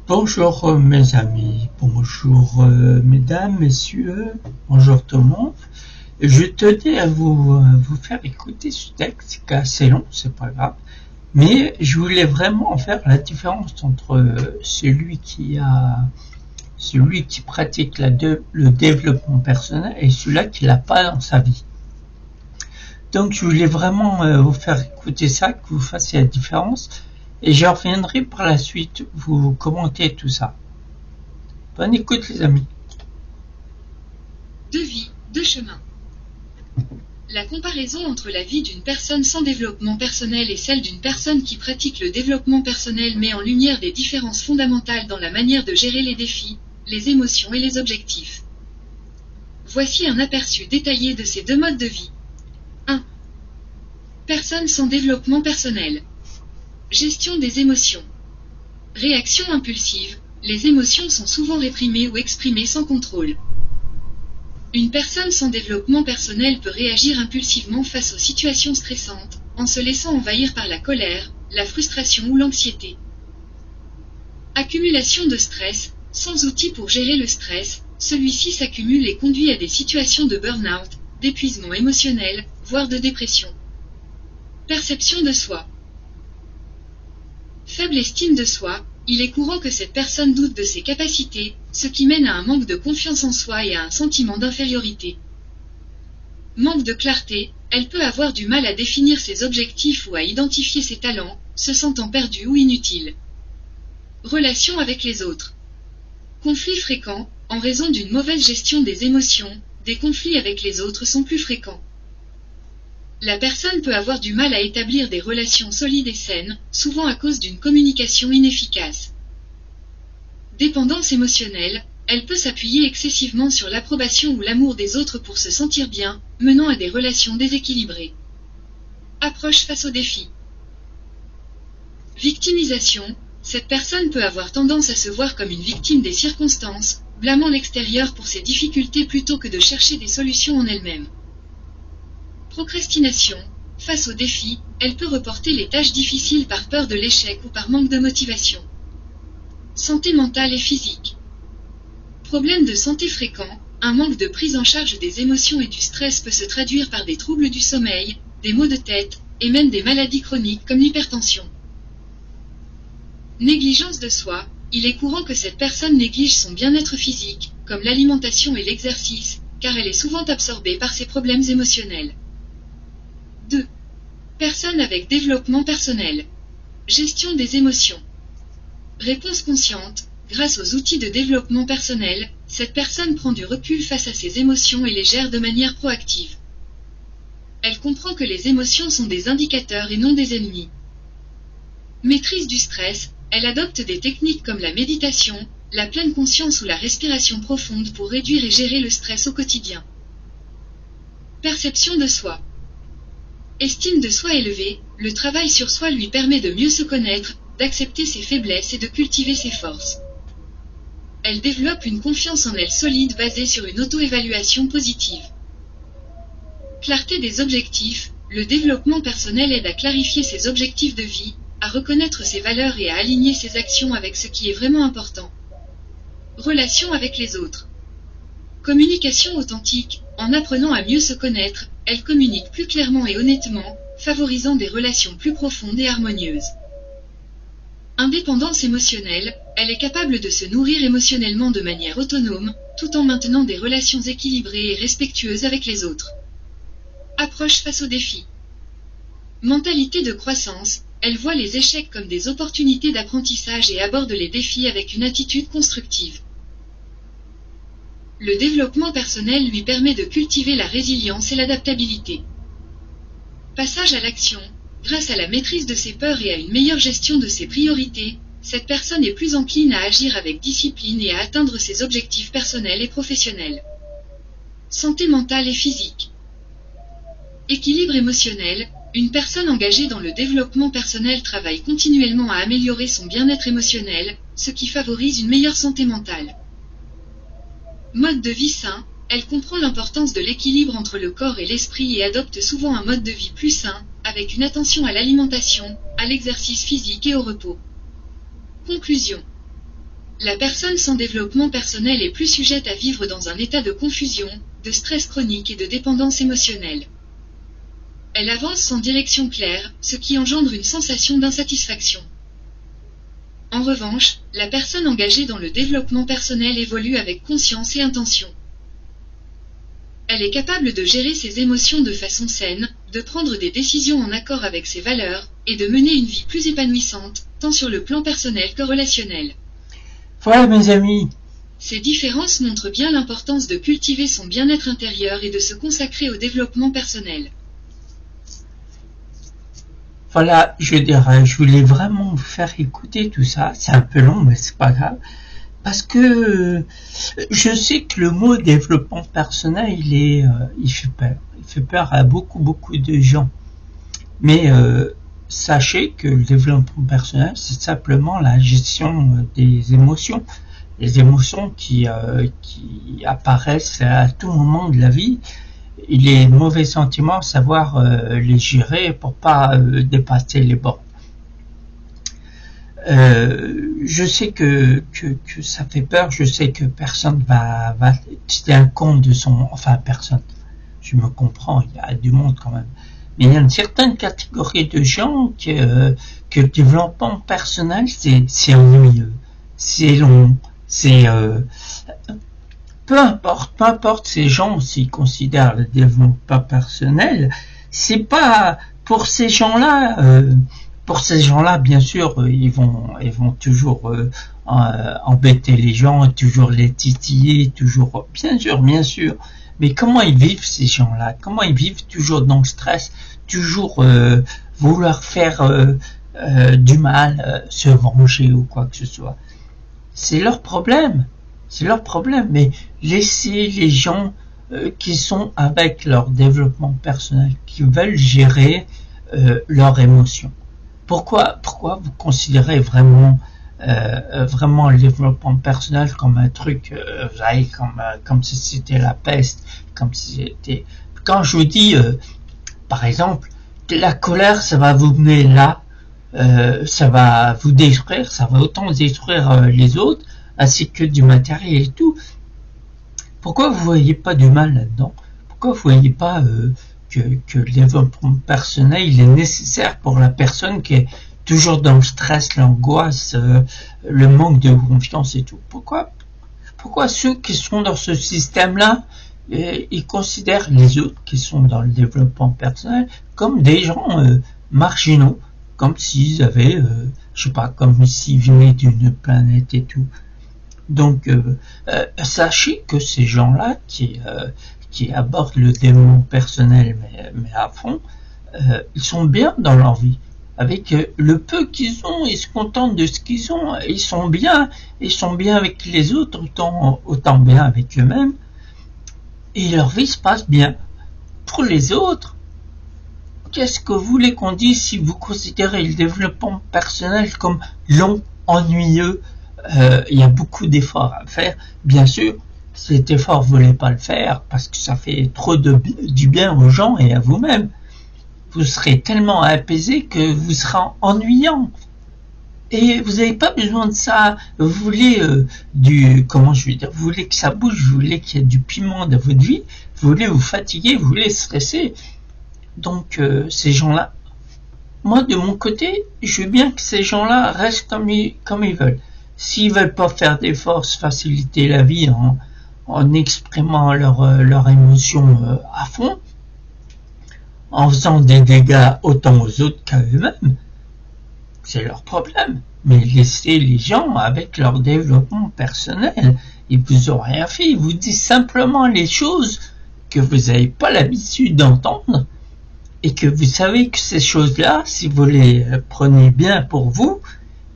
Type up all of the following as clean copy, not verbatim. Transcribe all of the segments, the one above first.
Bonjour mes amis, bonjour mesdames, messieurs, bonjour tout le monde. Je tenais à vous faire écouter ce texte qui est assez long, c'est pas grave, mais je voulais vraiment faire la différence entre celui qui pratique le développement personnel et celui-là qui l'a pas dans sa vie. Donc je voulais vraiment vous faire écouter ça, que vous fassiez la différence, et je reviendrai par la suite vous commenter tout ça. Bonne écoute les amis. Deux vies, deux chemins. La comparaison entre la vie d'une personne sans développement personnel et celle d'une personne qui pratique le développement personnel met en lumière des différences fondamentales dans la manière de gérer les défis, les émotions et les objectifs. Voici un aperçu détaillé de ces deux modes de vie. 1. Personne sans développement personnel. Gestion des émotions. Réaction impulsive. Les émotions sont souvent réprimées ou exprimées sans contrôle. Une personne sans développement personnel peut réagir impulsivement face aux situations stressantes, en se laissant envahir par la colère, la frustration ou l'anxiété. Accumulation de stress. Sans outils pour gérer le stress, celui-ci s'accumule et conduit à des situations de burn-out, d'épuisement émotionnel, voire de dépression. Perception de soi. Faible estime de soi. Il est courant que cette personne doute de ses capacités, ce qui mène à un manque de confiance en soi et à un sentiment d'infériorité. Manque de clarté, elle peut avoir du mal à définir ses objectifs ou à identifier ses talents, se sentant perdue ou inutile. Relation avec les autres. Conflits fréquents, en raison d'une mauvaise gestion des émotions, des conflits avec les autres sont plus fréquents. La personne peut avoir du mal à établir des relations solides et saines, souvent à cause d'une communication inefficace. Dépendance émotionnelle, elle peut s'appuyer excessivement sur l'approbation ou l'amour des autres pour se sentir bien, menant à des relations déséquilibrées. Approche face aux défis. Victimisation, cette personne peut avoir tendance à se voir comme une victime des circonstances, blâmant l'extérieur pour ses difficultés plutôt que de chercher des solutions en elle-même. Procrastination. Face aux défis, elle peut reporter les tâches difficiles par peur de l'échec ou par manque de motivation. Santé mentale et physique. Problèmes de santé fréquents, un manque de prise en charge des émotions et du stress peut se traduire par des troubles du sommeil, des maux de tête, et même des maladies chroniques comme l'hypertension. Négligence de soi. Il est courant que cette personne néglige son bien-être physique, comme l'alimentation et l'exercice, car elle est souvent absorbée par ses problèmes émotionnels. 2. Personne avec développement personnel. Gestion des émotions. Réponse consciente. Grâce aux outils de développement personnel, cette personne prend du recul face à ses émotions et les gère de manière proactive. Elle comprend que les émotions sont des indicateurs et non des ennemis. Maîtrise du stress. Elle adopte des techniques comme la méditation, la pleine conscience ou la respiration profonde pour réduire et gérer le stress au quotidien. Perception de soi. Estime de soi élevée, le travail sur soi lui permet de mieux se connaître, d'accepter ses faiblesses et de cultiver ses forces. Elle développe une confiance en elle solide basée sur une auto-évaluation positive. Clarté des objectifs, le développement personnel aide à clarifier ses objectifs de vie, à reconnaître ses valeurs et à aligner ses actions avec ce qui est vraiment important. Relation avec les autres. Communication authentique, en apprenant à mieux se connaître, elle communique plus clairement et honnêtement, favorisant des relations plus profondes et harmonieuses. Indépendance émotionnelle, elle est capable de se nourrir émotionnellement de manière autonome, tout en maintenant des relations équilibrées et respectueuses avec les autres. Approche face aux défis. Mentalité de croissance, elle voit les échecs comme des opportunités d'apprentissage et aborde les défis avec une attitude constructive. Le développement personnel lui permet de cultiver la résilience et l'adaptabilité. Passage à l'action. Grâce à la maîtrise de ses peurs et à une meilleure gestion de ses priorités, cette personne est plus encline à agir avec discipline et à atteindre ses objectifs personnels et professionnels. Santé mentale et physique. Équilibre émotionnel. Une personne engagée dans le développement personnel travaille continuellement à améliorer son bien-être émotionnel, ce qui favorise une meilleure santé mentale. Mode de vie sain, elle comprend l'importance de l'équilibre entre le corps et l'esprit et adopte souvent un mode de vie plus sain, avec une attention à l'alimentation, à l'exercice physique et au repos. Conclusion. La personne sans développement personnel est plus sujette à vivre dans un état de confusion, de stress chronique et de dépendance émotionnelle. Elle avance sans direction claire, ce qui engendre une sensation d'insatisfaction. En revanche, la personne engagée dans le développement personnel évolue avec conscience et intention. Elle est capable de gérer ses émotions de façon saine, de prendre des décisions en accord avec ses valeurs, et de mener une vie plus épanouissante, tant sur le plan personnel que relationnel. Voilà mes amis. Ces différences montrent bien l'importance de cultiver son bien-être intérieur et de se consacrer au développement personnel. Voilà, je voulais vraiment vous faire écouter tout ça. C'est un peu long, mais c'est pas grave. Parce que je sais que le mot développement personnel, il fait peur. Il fait peur à beaucoup de gens. Mais sachez que le développement personnel, c'est simplement la gestion des émotions. Les émotions qui apparaissent à tout moment de la vie. Et les mauvais sentiments, savoir les gérer pour pas dépasser les bornes. Je sais que ça fait peur, je sais que personne va tenir compte de personne, je me comprends, il y a du monde quand même, mais il y a une certaine catégorie de gens que le développement personnel c'est ennuyeux, c'est long, peu importe ces gens s'ils considèrent le développement personnel, c'est pas pour ces gens-là. Pour ces gens-là, bien sûr, ils vont toujours embêter les gens, toujours les titiller, toujours, bien sûr. Mais comment ils vivent ces gens-là? Comment ils vivent toujours dans le stress, toujours vouloir faire du mal, se venger ou quoi que ce soit? C'est leur problème. Mais laissez les gens qui sont avec leur développement personnel, qui veulent gérer leurs émotions. Pourquoi vous considérez vraiment le développement personnel comme un truc, comme si c'était la peste, comme si c'était... Quand je vous dis, par exemple, la colère, ça va vous mener là, ça va vous détruire, ça va autant détruire les autres, ainsi que du matériel et tout. Pourquoi vous voyez pas du mal là-dedans? Pourquoi vous voyez pas que le développement personnel il est nécessaire pour la personne qui est toujours dans le stress, l'angoisse, le manque de confiance et tout? Pourquoi ceux qui sont dans ce système-là, ils considèrent les autres qui sont dans le développement personnel comme des gens marginaux, comme s'ils avaient, comme s'ils venaient d'une planète et tout. Donc, sachez que ces gens-là qui abordent le développement personnel mais à fond, ils sont bien dans leur vie. Avec le peu qu'ils ont, ils se contentent de ce qu'ils ont. Ils sont bien avec les autres, autant bien avec eux-mêmes. Et leur vie se passe bien. Pour les autres, qu'est-ce que vous voulez qu'on dise si vous considérez le développement personnel comme long, ennuyeux? Il y a beaucoup d'efforts à faire. Bien sûr, cet effort, vous ne voulez pas le faire parce que ça fait trop du bien aux gens et à vous-même. Vous serez tellement apaisé que vous serez ennuyant. Et vous n'avez pas besoin de ça. Vous voulez vous voulez que ça bouge, vous voulez qu'il y ait du piment dans votre vie, vous voulez vous fatiguer, vous voulez stresser. Donc ces gens-là, moi de mon côté, je veux bien que ces gens-là restent comme ils veulent. S'ils veulent pas faire d'efforts, se faciliter la vie en exprimant leur émotion à fond, en faisant des dégâts autant aux autres qu'à eux-mêmes, c'est leur problème. Mais laissez les gens avec leur développement personnel. Ils vous ont rien fait. Ils vous disent simplement les choses que vous n'avez pas l'habitude d'entendre et que vous savez que ces choses-là, si vous les prenez bien pour vous,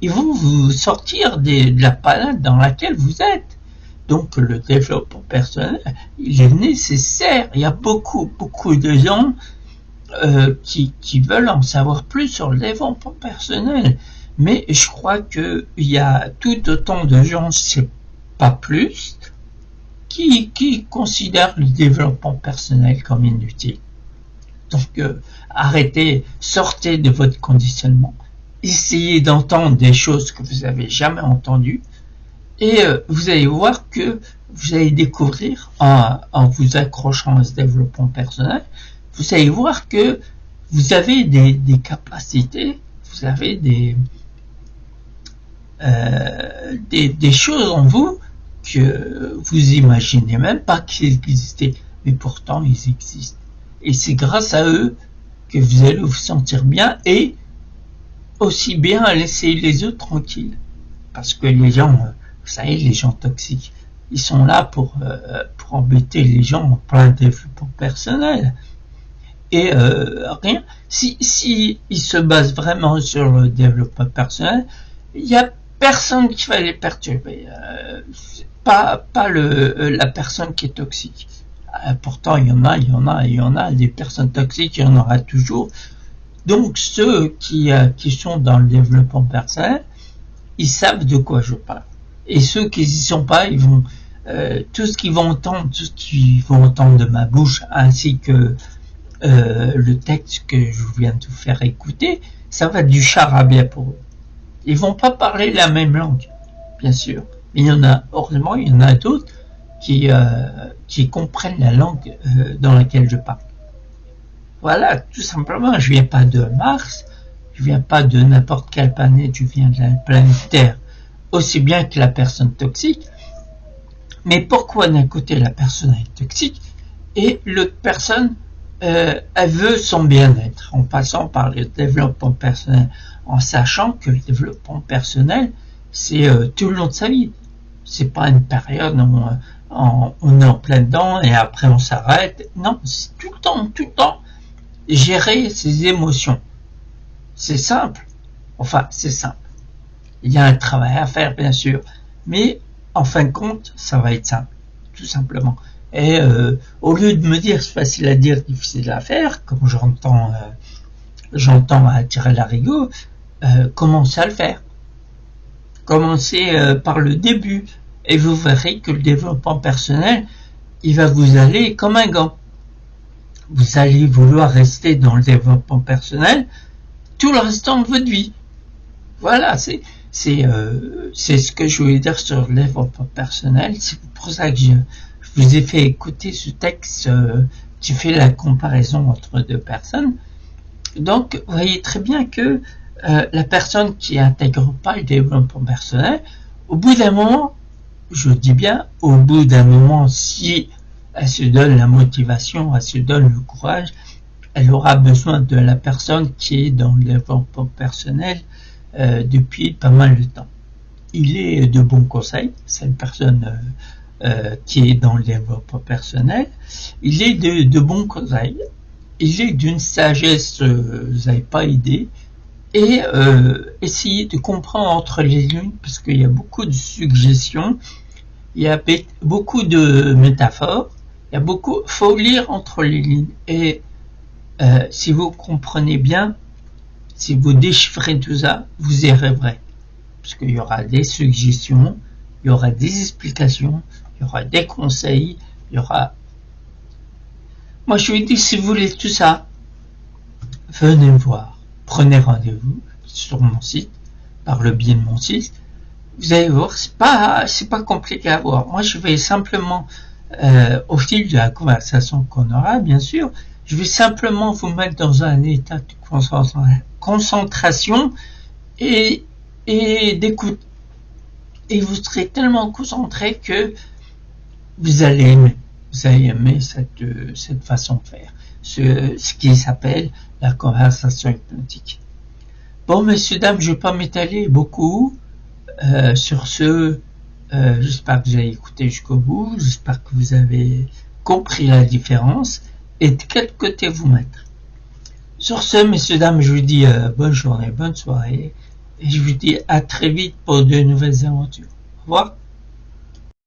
ils vont vous sortir de la panade dans laquelle vous êtes. Donc le développement personnel, il est nécessaire. Il y a beaucoup de gens qui veulent en savoir plus sur le développement personnel. Mais je crois qu'il y a tout autant de gens, c'est pas plus, qui considèrent le développement personnel comme inutile. Donc arrêtez, sortez de votre conditionnement. Essayez d'entendre des choses que vous avez jamais entendues Et vous allez voir que vous allez découvrir, en vous accrochant à ce développement personnel, vous allez voir que vous avez des capacités, vous avez des choses en vous que vous imaginez même pas qu'ils existaient, mais pourtant ils existent. Et c'est grâce à eux que vous allez vous sentir bien et aussi bien à laisser les autres tranquilles. Parce que les gens, vous savez, les gens toxiques, ils sont là pour embêter les gens en plein développement personnel. Et rien, si ils se basent vraiment sur le développement personnel, il n'y a personne qui va les perturber. Pas la personne qui est toxique. Pourtant, il y en a des personnes toxiques, il y en aura toujours. Donc, ceux qui sont dans le développement personnel, ils savent de quoi je parle. Et ceux qui n'y sont pas, ils vont tout ce qu'ils vont entendre de ma bouche, ainsi que le texte que je viens de vous faire écouter, ça va être du charabia pour eux. Ils vont pas parler la même langue, bien sûr. Mais heureusement, il y en a d'autres qui comprennent la langue dans laquelle je parle. Voilà, tout simplement, je viens pas de Mars, je viens pas de n'importe quelle planète, je viens de la planète Terre, aussi bien que la personne toxique. Mais pourquoi d'un côté la personne est toxique et l'autre personne, elle veut son bien-être, en passant par le développement personnel, en sachant que le développement personnel, c'est tout le long de sa vie. C'est pas une période où on est en plein dedans et après on s'arrête. Non, c'est tout le temps, gérer ses émotions. C'est simple. Enfin, c'est simple. Il y a un travail à faire, bien sûr. Mais, en fin de compte, ça va être simple. Tout simplement. Et au lieu de me dire c'est facile à dire, difficile à faire, comme j'entends attirer l'arigot, commencez à le faire. Commencez par le début. Et vous verrez que le développement personnel, il va vous aller comme un gant. Vous allez vouloir rester dans le développement personnel tout le restant de votre vie. Voilà, c'est ce que je voulais dire sur le développement personnel. C'est pour ça que je vous ai fait écouter ce texte qui fait la comparaison entre deux personnes. Donc, vous voyez très bien que la personne qui n'intègre pas le développement personnel, au bout d'un moment, je dis bien, au bout d'un moment, si elle se donne la motivation, elle se donne le courage, elle aura besoin de la personne qui est dans le développement personnel depuis pas mal de temps. Il est de bons conseils, c'est une personne qui est dans le développement personnel, il est de bons conseils, il est d'une sagesse, vous n'avez pas idée, et essayez de comprendre entre les lignes, parce qu'il y a beaucoup de suggestions, il y a beaucoup de métaphores, faut lire entre les lignes, et si vous comprenez bien, si vous déchiffrez tout ça, vous y arriverez. Parce qu'il y aura des suggestions, il y aura des explications, il y aura des conseils, il y aura... Moi je vous dis, si vous voulez tout ça, venez me voir. Prenez rendez-vous sur mon site, par le biais de mon site. Vous allez voir, c'est pas compliqué à voir. Moi je vais simplement, au fil de la conversation qu'on aura, bien sûr, je vais simplement vous mettre dans un état de concentration et d'écoute. Et vous serez tellement concentré que vous allez aimer cette façon de faire. Ce qui s'appelle la conversation hypnotique. Bon, messieurs, dames, je ne vais pas m'étaler beaucoup. Sur ce, j'espère que vous avez écouté jusqu'au bout. J'espère que vous avez compris la différence et de quel côté vous mettre. Sur ce, messieurs, dames, je vous dis bonne journée, bonne soirée, et je vous dis à très vite pour de nouvelles aventures. Au revoir.